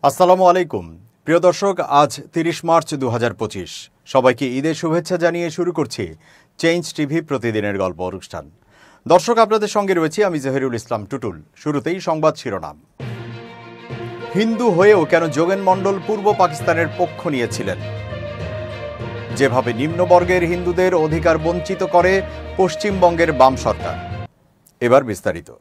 আসসালামু আলাইকুম প্রিয় দর্শক, আজ ৩০ মার্চ ২০২৫। সবাইকে ঈদের শুভেচ্ছা জানিয়ে শুরু করছি চেঞ্জ টিভি প্রতিদিনের গল্প অনুষ্ঠান। দর্শক, আপনাদের সঙ্গে রয়েছি আমি জহিরুল ইসলাম টুটুল। শুরুতেই সংবাদ শিরোনাম। হিন্দু হয়েও কেন যোগেন মণ্ডল পূর্ব পাকিস্তানের পক্ষ নিয়েছিলেন? যেভাবে নিম্নবর্গের হিন্দুদের অধিকার বঞ্চিত করে পশ্চিমবঙ্গের বাম সরকার। এবার বিস্তারিত।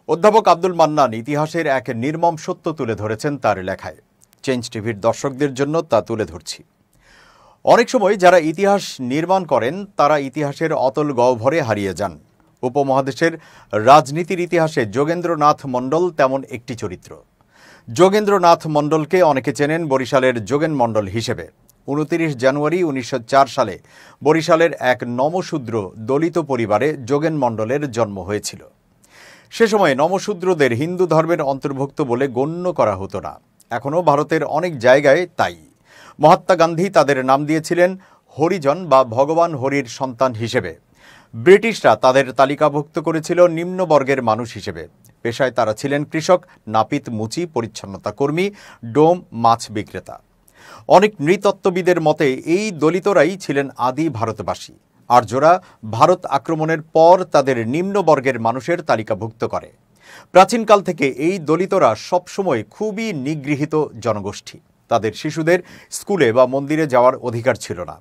অধ্যাপক আব্দুল মান্নান ইতিহাসের এক নির্মম সত্য তুলে ধরেছেন তার লেখায়। চেঞ্জ টিভির দর্শকদের জন্য তা তুলে ধরছি। অনেক সময় যারা ইতিহাস নির্মাণ করেন তারা ইতিহাসের অতল গহ্বরে হারিয়ে যান। উপমহাদেশের রাজনীতির ইতিহাসে যোগেন্দ্রনাথ মণ্ডল তেমন একটি চরিত্র। যোগেন্দ্রনাথ মণ্ডলকে অনেকে চেনেন বরিশালের যোগেন মণ্ডল হিসেবে। ২৯ জানুয়ারি ১৯০৪ সালে বরিশালের এক নমশূদ্র দলিত পরিবারে যোগেন মণ্ডলের জন্ম হয়েছিল। সে সময় নমশূদ্রদের হিন্দু ধর্মের অন্তর্ভুক্ত বলে গণ্য করা হতো না। এখনও ভারতের অনেক জায়গায় তাই। মহাত্মা গান্ধী তাদের নাম দিয়েছিলেন হরিজন বা ভগবান হরির সন্তান হিসেবে। ব্রিটিশরা তাদের তালিকাভুক্ত করেছিল নিম্নবর্গের মানুষ হিসেবে। পেশায় তারা ছিলেন কৃষক, নাপিত, মুচি, পরিচ্ছন্নতা কর্মী, ডোম, মাছ বিক্রেতা। অনেক নৃতত্ত্ববিদের মতে এই দলিতরাই ছিলেন আদি ভারতবাসী। আর্যরা ভারত আক্রমণের পর তাদের নিম্নবর্গের মানুষের তালিকাভুক্ত করে। প্রাচীনকাল থেকে এই দলিতরা সবসময় খুবই নিগৃহীত জনগোষ্ঠী। তাদের শিশুদের স্কুলে বা মন্দিরে যাওয়ার অধিকার ছিল না।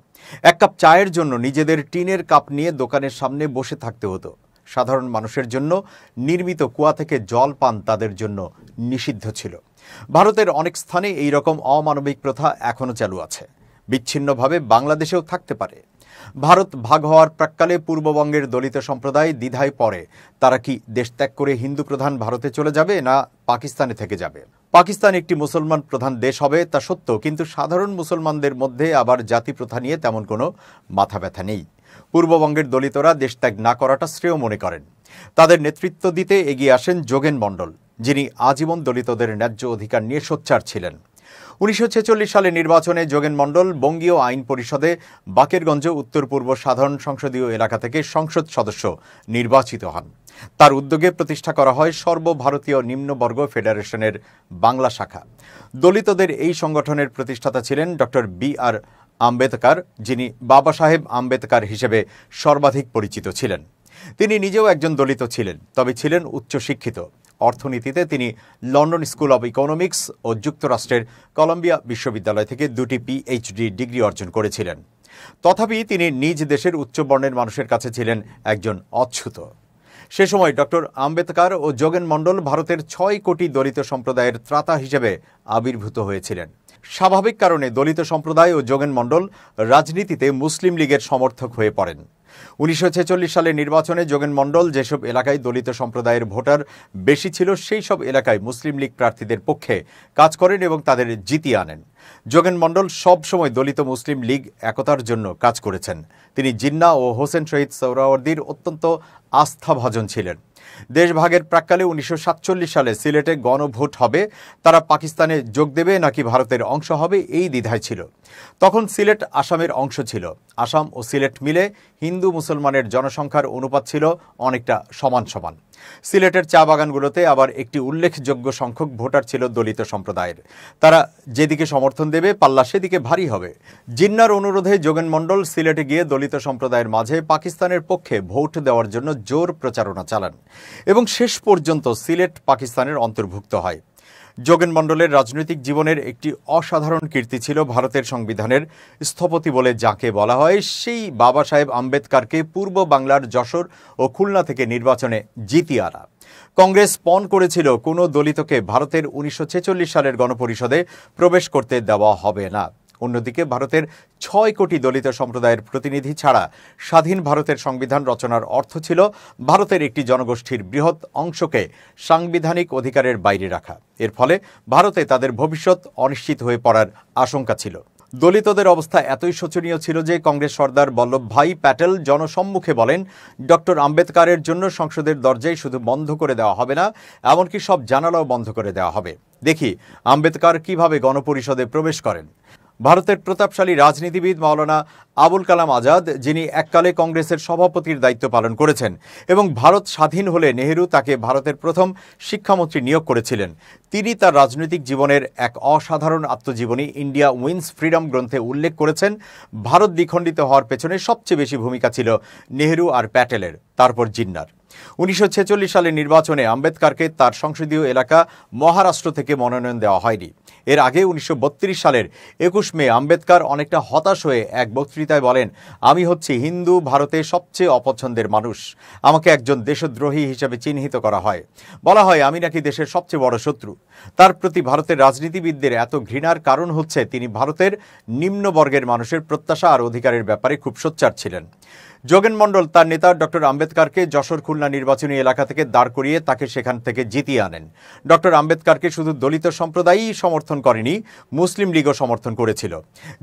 এক কাপ চায়ের জন্য নিজেদের টিনের কাপ নিয়ে দোকানের সামনে বসে থাকতে হতো। সাধারণ মানুষের জন্য নির্মিত কুয়া থেকে জল পান তাদের জন্য নিষিদ্ধ ছিল। ভারতের অনেক স্থানে এই রকম অমানবিক প্রথা এখনও চালু আছে। বিচ্ছিন্নভাবে বাংলাদেশেও থাকতে পারে। ভারত ভাগ হওয়ার প্রাক্কালে পূর্ববঙ্গের দলিত সম্প্রদায় দ্বিধায় পড়ে তারা কি দেশ ত্যাগ করে হিন্দু প্রধান ভারতে চলে যাবে না পাকিস্তানে থেকে যাবে। পাকিস্তান একটি মুসলমান প্রধান দেশ হবে তা সত্য, কিন্তু সাধারণ মুসলমানদের মধ্যে আবার জাতি প্রথা নিয়ে তেমন কোনো মাথা ব্যথা নেই। পূর্ববঙ্গের দলিতরা দেশ ত্যাগ না করাটা শ্রেয় মনে করেন। তাদের নেতৃত্ব দিতে এগিয়ে আসেন যোগেন মণ্ডল, যিনি আজীবন দলিতদের ন্যায্য অধিকার নিয়ে সোচ্চার ছিলেন। ১৯৪৬ সালে নির্বাচনে যোগেন মণ্ডল বঙ্গীয় আইন পরিষদে বাকেরগঞ্জ উত্তর পূর্ব সাধারণ সংসদীয় এলাকা থেকে সংসদ সদস্য নির্বাচিত হন। তার উদ্যোগে প্রতিষ্ঠা করা হয় সর্বভারতীয় নিম্নবর্গ ফেডারেশনের বাংলা শাখা। দলিতদের এই সংগঠনের প্রতিষ্ঠাতা ছিলেন ডক্টর বি.আর. আম্বেদকর, যিনি বাবা সাহেব আম্বেদকর হিসেবে সর্বাধিক পরিচিত ছিলেন। তিনি নিজেও একজন দলিত ছিলেন, তবে ছিলেন উচ্চশিক্ষিত। অর্থনীতিতে তিনি লন্ডন স্কুল অব ইকোনমিক্স ও যুক্তরাষ্ট্রের কলম্বিয়া বিশ্ববিদ্যালয় থেকে ২টি পিএইচডি ডিগ্রি অর্জন করেছিলেন। তথাপি তিনি নিজ দেশের উচ্চবর্ণের মানুষের কাছে ছিলেন একজন অচ্যুত। সে সময় ডক্টর আম্বেদকর ও যোগেন মণ্ডল ভারতের ৬ কোটি দলিত সম্প্রদায়ের ত্রাতা হিসেবে আবির্ভূত হয়েছিলেন। স্বাভাবিক কারণে দলিত সম্প্রদায় ও যোগেন মণ্ডল রাজনীতিতে মুসলিম লীগের সমর্থক হয়ে পড়েন। ১৯৪৬ সালে নির্বাচনে যোগেন মণ্ডল যেসব এলাকায় দলিত সম্প্রদায়ের ভোটার বেশি ছিল সেই সব এলাকায় মুসলিম লীগ প্রার্থীদের পক্ষে কাজ করেন এবং তাদের জিতিয়ে আনেন। যোগেন মণ্ডল সবসময় দলিত মুসলিম লীগ একতার জন্য কাজ করেছেন। তিনি জিন্নাহ ও হোসেন শহীদ সোহরাওয়ার্দীর অত্যন্ত আস্থাভাজন ছিলেন। দেশভাগের প্রাক্কালে ১৯৪৭ সালে সিলেটে গণভোট হবে, তারা পাকিস্তানে যোগ দেবে নাকি ভারতের অংশ হবে এই দ্বিধায় ছিল। তখন সিলেট আসামের অংশ ছিল। আসাম ও সিলেট মিলে হিন্দু মুসলমানের জনসংখ্যার অনুপাত ছিল অনেকটা সমান সমান। সিলেটের চা বাগানগুলোতে আবার একটি উল্লেখযোগ্য সংখ্যক ভোটার ছিল দলিত সম্প্রদায়ের। তারা যেদিকে সমর্থন দেবে পাল্লা সেদিকে ভারী হবে। জিন্নার অনুরোধে যোগেন মণ্ডল সিলেটে গিয়ে দলিত সম্প্রদায়ের মাঝে পাকিস্তানের পক্ষে ভোট দেওয়ার জন্য জোর প্রচারণা চালান এবং শেষ পর্যন্ত সিলেট পাকিস্তানের অন্তর্ভুক্ত হয়। যোগেন মণ্ডলের রাজনৈতিক জীবনের একটি অসাধারণ কীর্তি ছিল ভারতের সংবিধানের স্থপতি বলে যাকে বলা হয় সেই বাবা সাহেব আম্বেদকরকে পূর্ব বাংলার যশোর ও খুলনা থেকে নির্বাচনে জিতিয়ে আনা। কংগ্রেস পণ করেছিল কোনো দলিতকে ভারতের ১৯৪৬ সালের গণপরিষদে প্রবেশ করতে দেওয়া হবে না। অন্যদিকে ভারতের ৬ কোটি দলিত সম্প্রদায়ের প্রতিনিধি ছাড়া স্বাধীন ভারতের সংবিধান রচনার অর্থ ছিল ভারতের একটি জনগোষ্ঠীর বৃহৎ অংশকে সাংবিধানিক অধিকারের বাইরে রাখা। এর ফলে ভারতে তাদের ভবিষ্যৎ অনিশ্চিত হয়ে পড়ার আশঙ্কা ছিল। দলিতদের অবস্থা এতই শোচনীয় ছিল যে কংগ্রেস সর্দার বল্লভভাই প্যাটেল জনসম্মুখে বলেন, ডক্টর আম্বেদকরের জন্য সংসদের দরজাই শুধু বন্ধ করে দেওয়া হবে না, এমনকি সব জানালাও বন্ধ করে দেওয়া হবে। দেখি আম্বেদকর কিভাবে গণপরিষদে প্রবেশ করেন। ভারতের প্রতাপশালী রাজনীতিবিদ মাওলানা আবুল কালাম আজাদ, যিনি এককালে কংগ্রেসের সভাপতির দায়িত্ব পালন করেছেন এবং ভারত স্বাধীন হলে নেহেরু তাকে ভারতের প্রথম শিক্ষামন্ত্রী নিয়োগ করেছিলেন, তিনি তার রাজনৈতিক জীবনের এক অসাধারণ আত্মজীবনী ইন্ডিয়া উইন্স ফ্রিডম গ্রন্থে উল্লেখ করেছেন, ভারত দ্বিখণ্ডিত হওয়ার পেছনে সবচেয়ে বেশি ভূমিকা ছিল নেহেরু আর প্যাটেলের, তারপর জিন্নার। 1946 সালের নির্বাচনে আম্বেদকরকে তার সংসদীয় এলাকা মহারাষ্ট্র থেকে মনোনয়ন দেওয়া হয়নি। এর আগে 1932 সালের 21 মে আম্বেদকর অনেকটা হতাশ হয়ে এক বক্তৃতায় বলেন, আমি হচ্ছি হিন্দু ভারতের সবচেয়ে অপছন্দের মানুষ, আমাকে একজন দেশদ্রোহী হিসেবে চিহ্নিত করা হয়, বলা হয় আমি নাকি দেশের সবচেয়ে বড় শত্রু। তার প্রতি ভারতের রাজনীতিবিদদের এত ঘৃণার কারণ হচ্ছে তিনি ভারতের নিম্নবর্গের মানুষের প্রত্যাশা আর অধিকারের ব্যাপারে খুব সোচ্চার ছিলেন। যোগেন মণ্ডল তার নেতা ডক্টর আম্বেদকরকে যশোর খুলনা নির্বাচনী এলাকা থেকে দাঁড় করিয়ে তাকে সেখান থেকে জিতিয়ে আনেন। ডক্টর আম্বেদকরকে শুধু দলিত সম্প্রদায়ই সমর্থন করেনি, মুসলিম লীগও সমর্থন করেছিল।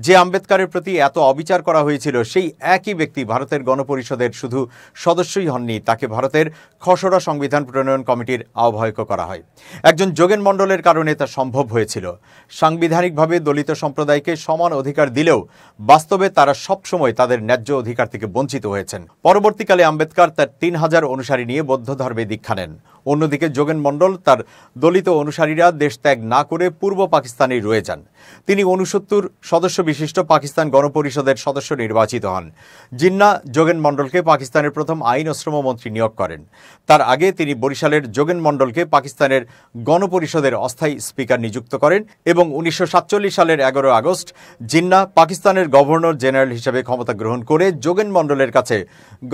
যে আম্বেদকরের প্রতি এত অবিচার করা হয়েছিল, সেই একই ব্যক্তি ভারতের গণপরিষদের শুধু সদস্যই হননি, তাকে ভারতের খসড়া সংবিধান প্রণয়ন কমিটির আহ্বায়ক করা হয়। একজন যোগেন মণ্ডলের কারণে তা সম্ভব হয়েছিল। সাংবিধানিকভাবে দলিত সম্প্রদায়কে সমান অধিকার দিলেও বাস্তবে তারা সবসময় তাদের ন্যায্য অধিকার থেকে বঞ্চিত হয়েছেন। পরবর্তীকালে আম্বেদকর তার 3000 অনুসারী নিয়ে বৌদ্ধ ধর্মে দীক্ষা নেন। অন্যদিকে যোগেন মণ্ডল তার দলিত অনুসারীরা দেশ ত্যাগ না করে পূর্ব পাকিস্তানেই রয়ে যান। তিনি 69 সদস্য বিশিষ্ট পাকিস্তান গণপরিষদের সদস্য নির্বাচিত হন। জিন্না যোগেন মণ্ডলকে পাকিস্তানের প্রথম আইন ও শ্রমমন্ত্রী নিয়োগ করেন। তার আগে তিনি বরিশালের যোগেন মণ্ডলকে পাকিস্তানের গণপরিষদের অস্থায়ী স্পিকার নিযুক্ত করেন এবং 1947 সালের 11 আগস্ট জিন্না পাকিস্তানের গভর্নর জেনারেল হিসেবে ক্ষমতা গ্রহণ করে যোগেন মণ্ডলের কাছে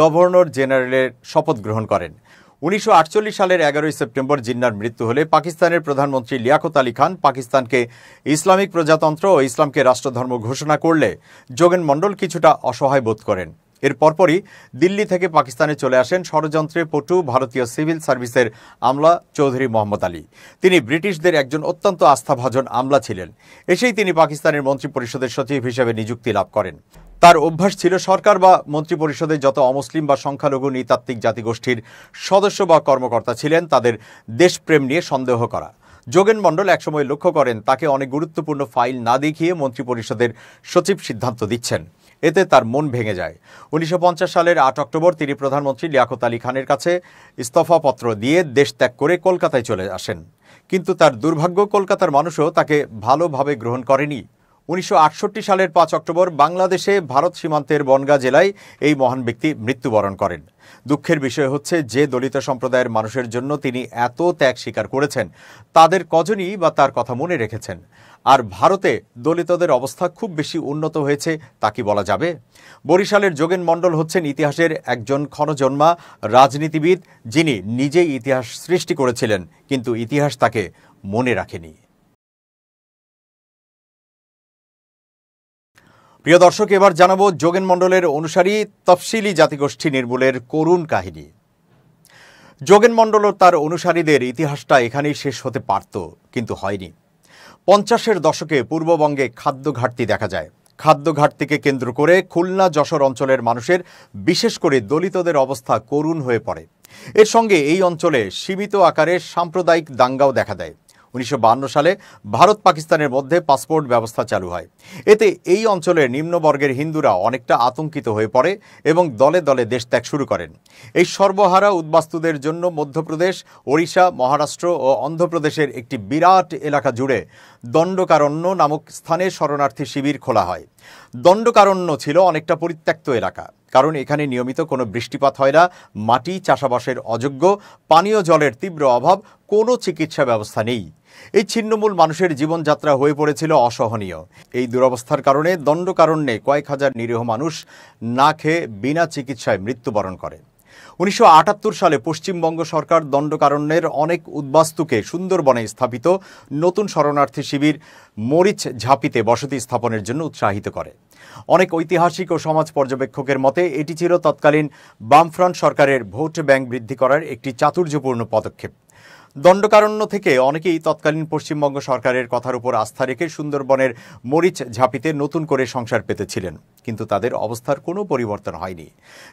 গভর্নর জেনারেলের শপথ গ্রহণ করেন। 1948 সালের 11 সেপ্টেম্বর জিন্নার মৃত্যু হলে পাকিস্তানের প্রধানমন্ত্রী লিয়াকত আলী খান পাকিস্তানকে ইসলামিক প্রজাতন্ত্র ও ইসলামকে রাষ্ট্রধর্ম ঘোষণা করলে যোগেন মণ্ডল কিছুটা অসহায় বোধ করেন। এর পরপরই দিল্লি থেকে পাকিস্তানে চলে আসেন ষড়যন্ত্রে পটু ভারতীয় সিভিল সার্ভিসের আমলা চৌধুরী মোহাম্মদ আলী। তিনি ব্রিটিশদের একজন অত্যন্ত আস্থাভাজন আমলা ছিলেন। এসেই তিনি পাকিস্তানের মন্ত্রিপরিষদের সচিব হিসেবে নিযুক্তি লাভ করেন। তার অভ্যাস ছিল সরকার বা মন্ত্রিপরিষদে যত অমুসলিম বা সংখ্যালঘু নৃতাত্ত্বিক জাতিগোষ্ঠীর সদস্য বা কর্মকর্তা ছিলেন তাদের দেশপ্রেম নিয়ে সন্দেহ করা। যোগেন মণ্ডল একসময় লক্ষ্য করেন তাকে অনেক গুরুত্বপূর্ণ ফাইল না দেখিয়ে মন্ত্রিপরিষদের সচিব সিদ্ধান্ত দিচ্ছেন। এতে তার মন ভেঙে যায়। 1950 সালের 8 অক্টোবর তিনি প্রধানমন্ত্রী লিয়াকত আলী খানের কাছে ইস্তফাপত্র দিয়ে দেশ ত্যাগ করে কলকাতায় চলে আসেন। কিন্তু তার দুর্ভাগ্য, কলকাতার মানুষও তাকে ভালোভাবে গ্রহণ করেনি। 1968 সালের 5 অক্টোবর বাংলাদেশে ভারত সীমান্তের বনগাঁ জেলায় এই মহান ব্যক্তি মৃত্যুবরণ করেন। দুঃখের বিষয় হচ্ছে যে দলিত সম্প্রদায়ের মানুষের জন্য তিনি এত ত্যাগ স্বীকার করেছেন, তাদের কজনই বা তার কথা মনে রেখেছেন। আর ভারতে দলিতদের অবস্থা খুব বেশি উন্নত হয়েছে তা কি বলা যাবে? বরিশালের যোগেন মণ্ডল হচ্ছেন ইতিহাসের একজন ক্ষণজন্মা রাজনীতিবিদ, যিনি নিজেই ইতিহাস সৃষ্টি করেছিলেন, কিন্তু ইতিহাস তাকে মনে রাখেনি। প্রিয় দর্শক, এবার জানাবো যোগেন মণ্ডলের অনুসারী তফসিলি জাতিগোষ্ঠী নির্মূলের করুণ কাহিনী। যোগেন মণ্ডল ও তার অনুসারীদের ইতিহাসটা এখানেই শেষ হতে পারত, কিন্তু হয়নি। 50-এর দশকে পূর্ববঙ্গে খাদ্য ঘাটতি দেখা যায়। খাদ্য ঘাটতিকে কেন্দ্র করে খুলনা যশোর অঞ্চলের মানুষের, বিশেষ করে দলিতদের অবস্থা করুণ হয়ে পড়ে। এর সঙ্গে এই অঞ্চলে সীমিত আকারে সাম্প্রদায়িক দাঙ্গাও দেখা দেয়। 1952 সালে ভারত পাকিস্তানের মধ্যে পাসপোর্ট ব্যবস্থা চালু হয়। এতে এই অঞ্চলের নিম্নবর্গের হিন্দুরা অনেকটা আতঙ্কিত হয়ে পড়ে এবং দলে দলে দেশ ত্যাগ শুরু করেন। এই সর্বহারা উদ্বাস্তুদের জন্য মধ্যপ্রদেশ, ওড়িশা, মহারাষ্ট্র ও অন্ধ্রপ্রদেশের একটি বিরাট এলাকা জুড়ে দণ্ডকারণ্য নামক স্থানে শরণার্থী শিবির খোলা হয়। দণ্ডকারণ্য ছিল অনেকটা পরিত্যক্ত এলাকা, কারণ এখানে নিয়মিত কোনো বৃষ্টিপাত হয় না, মাটি চাষাবাসের অযোগ্য, পানীয় জলের তীব্র অভাব, কোনো চিকিৎসা ব্যবস্থা নেই। এই ছিন্নমূল মানুষের জীবনযাত্রা হয়ে পড়েছিল অসহনীয়। এই দুরবস্থার কারণে দণ্ডকারণ্যে কয়েক হাজার নিরীহ মানুষ না খেয়ে বিনা চিকিৎসায় মৃত্যুবরণ করে। 1978 সালে পশ্চিমবঙ্গ সরকার দণ্ডকারণ্যের অনেক উদ্বাস্তুকে সুন্দরবনে স্থাপিত নতুন শরণার্থী শিবির মরিচ ঝাঁপিতে বসতি স্থাপনের জন্য উৎসাহিত করে। অনেক ঐতিহাসিক ও সমাজ পর্যবেক্ষকের মতে এটি ছিল তৎকালীন বামফ্রন্ট সরকারের ভোট ব্যাংক বৃদ্ধি করার একটি চাতুর্যপূর্ণ পদক্ষেপ। দণ্ডকারণ্য থেকে অনেকেই তৎকালীন পশ্চিমবঙ্গ সরকারের কথার উপর আস্থা রেখে সুন্দরবনের মরিচ ঝাঁপিতে নতুন করে সংসার পেতেছিলেন, কিন্তু তাদের অবস্থার কোনো পরিবর্তন হয়নি।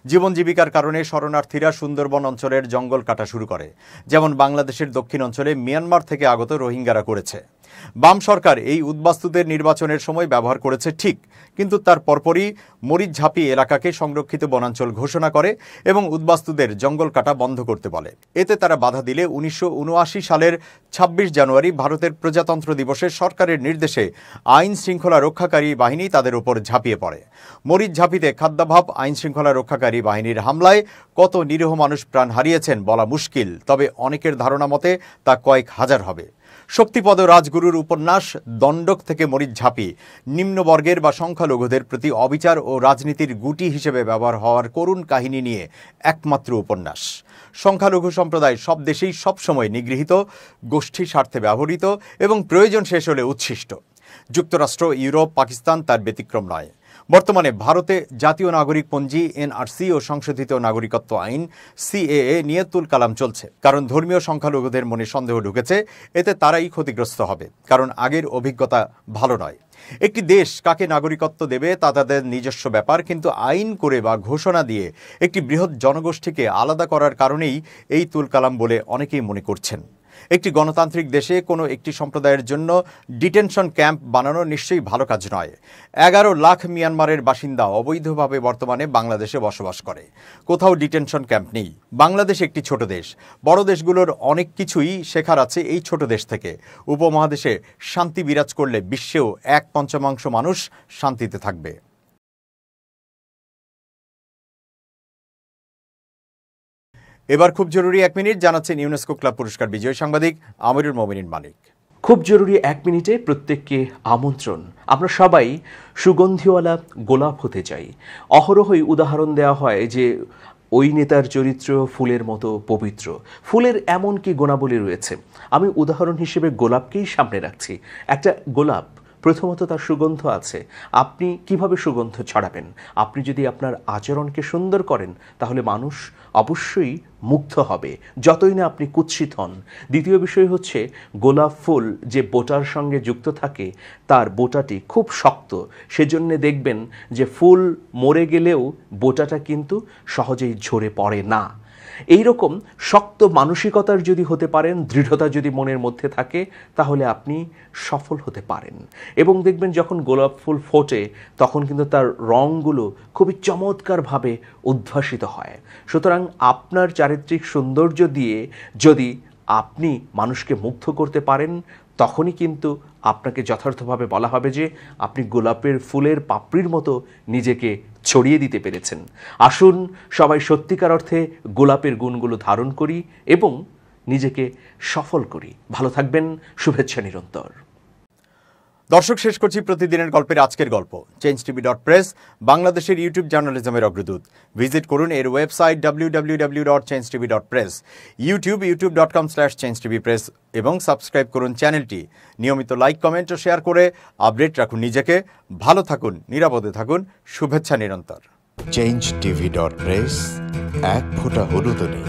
জীবন জীবিকার কারণে শরণার্থীরা সুন্দরবন অঞ্চলের জঙ্গল কাটা শুরু করে, যেমন বাংলাদেশের দক্ষিণ অঞ্চলে মিয়ানমার থেকে আগত রোহিঙ্গারা করেছে। বাম সরকার এই উদ্বাস্তুদের নির্বাচনের সময় ব্যবহার করেছে ঠিক, কিন্তু তার পরপরই মরিচঝাঁপি এলাকাকে সংরক্ষিত বনাঞ্চল ঘোষণা করে এবং উদ্বাস্তুদের জঙ্গল কাটা বন্ধ করতে বলে। এতে তারা বাধা দিলে 1979 সালের 26 জানুয়ারি ভারতের প্রজাতন্ত্র দিবসে সরকারের নির্দেশে আইন শৃঙ্খলা রক্ষাকারী বাহিনী তাদের উপর ঝাঁপিয়ে পড়ে। মরিচঝাঁপিতে খাদ্যাভাব আইন শৃঙ্খলা রক্ষাকারী বাহিনীর হামলায় কত নিরীহ মানুষ প্রাণ হারিয়েছেন বলা মুশকিল, তবে অনেকের ধারণা মতে তা কয়েক হাজার হবে। শক্তিপদ রাজগুরুর উপন্যাস দণ্ডক থেকে মরিচঝাঁপি নিম্নবর্গের বা সংখ্যালঘুদের প্রতি অবিচার ও রাজনীতির গুটি হিসেবে ব্যবহার হওয়ার করুণ কাহিনী নিয়ে একমাত্র উপন্যাস। সংখ্যালঘু সম্প্রদায় সব দেশেই সবসময় নিগৃহীত, গোষ্ঠী স্বার্থে ব্যবহৃত এবং প্রয়োজন শেষ হলে উচ্ছিষ্ট। যুক্তরাষ্ট্র, ইউরোপ, পাকিস্তান তার ব্যতিক্রম নয়। বর্তমানে ভারতে জাতীয় নাগরিকপঞ্জি এনআরসি ও সংশোধিত নাগরিকত্ব আইন সিএএ নিয়ে তুলকালাম চলছে, কারণ ধর্মীয় সংখ্যালঘুদের মনে সন্দেহ ঢুকেছে এতে তারাই ক্ষতিগ্রস্ত হবে, কারণ আগের অভিজ্ঞতা ভালো নয়। একটি দেশ কাকে নাগরিকত্ব দেবে তা তাদের নিজস্ব ব্যাপার, কিন্তু আইন করে বা ঘোষণা দিয়ে একটি বৃহৎ জনগোষ্ঠীকে আলাদা করার কারণেই এই তুলকালাম বলে অনেকেই মনে করছেন। একটি গণতান্ত্রিক দেশে কোনো একটি সম্প্রদায়ের জন্য ডিটেনশন ক্যাম্প বানানো নিশ্চয়ই ভালো কাজ নয়। 11 লাখ মিয়ানমারের বাসিন্দা অবৈধভাবে বর্তমানে বাংলাদেশে বসবাস করে। কোথাও ডিটেনশন ক্যাম্প নেই। বাংলাদেশ একটি ছোট দেশ। বড় দেশগুলোর অনেক কিছুই শেখার আছে এই ছোট দেশ থেকে। উপমহাদেশে শান্তি বিরাজ করলে বিশ্বেও 1/5 মানুষ শান্তিতে থাকবে। এবার খুব জরুরি 1 মিনিট জানাচ্ছেন ইউনেস্কো ক্লাব পুরস্কার বিজয়ী সাংবাদিক আমিরুল মোমিনিন মানিক। খুব জরুরি 1 মিনিটে প্রত্যেককে আমন্ত্রণ। আমরা সবাই সুগন্ধিওয়ালা গোলাপ হতে চাই। অহরহই উদাহরণ দেওয়া হয় যে ওই নেতার চরিত্র ফুলের মতো পবিত্র। ফুলের এমন কি গুণাবলী রয়েছে? আমি উদাহরণ হিসেবে গোলাপকেই সামনে রাখছি। একটা গোলাপ প্রথমত তার সুগন্ধ আছে। আপনি কিভাবে সুগন্ধ ছড়াবেন? আপনি যদি আপনার আচরণকে সুন্দর করেন তাহলে মানুষ অবশ্যই মুগ্ধ হবে, যতই না আপনি কুৎসিত হন। দ্বিতীয় বিষয় হচ্ছে গোলাপ ফুল যে বোটার সঙ্গে যুক্ত থাকে তার বোটাটি খুব শক্ত, সেজন্য দেখবেন যে ফুল মরে গেলেও বোটাটা কিন্তু সহজেই ঝরে পড়ে না। এই রকম শক্ত মানসিকতার যদি হতে পারেন, দৃঢ়তা যদি মনের মধ্যে থাকে, তাহলে আপনি সফল হতে পারেন। এবং দেখবেন যখন গোলাপ ফুল ফোটে তখন কিন্তু তার রঙগুলো খুবই চমৎকারভাবে উদ্ভাসিত হয়। সুতরাং আপনার চারিত্রিক সৌন্দর্য দিয়ে যদি আপনি মানুষকে মুগ্ধ করতে পারেন তখনই কিন্তু আপনাকে যথার্থভাবে বলা হবে যে আপনি গোলাপের ফুলের পাপড়ির মতো নিজেকে ছড়িয়ে দিতে পেরেছেন। আসুন সবাই সত্যিকার অর্থে গোলাপের গুণগুলো ধারণ করি এবং নিজেকে সফল করি। ভালো থাকবেন, শুভেচ্ছা নিরন্তর। দর্শক, শেষ করছি প্রতিদিনের গল্পের আজকের গল্প। changetv.press বাংলাদেশের ইউটিউব জার্নালিজমের অগ্রদূত। ভিজিট করুন এর ওয়েবসাইট www.changetv.press, ইউটিউব youtube.com/changetvpress এবং সাবস্ক্রাইব করুন চ্যানেলটি। নিয়মিত লাইক, কমেন্ট ও শেয়ার করে আপডেট রাখুন নিজেকে। ভালো থাকুন, নিরাপদে থাকুন, শুভেচ্ছা নিরন্তর। changetv.press, এক ফোঁটা হলুদও নেই।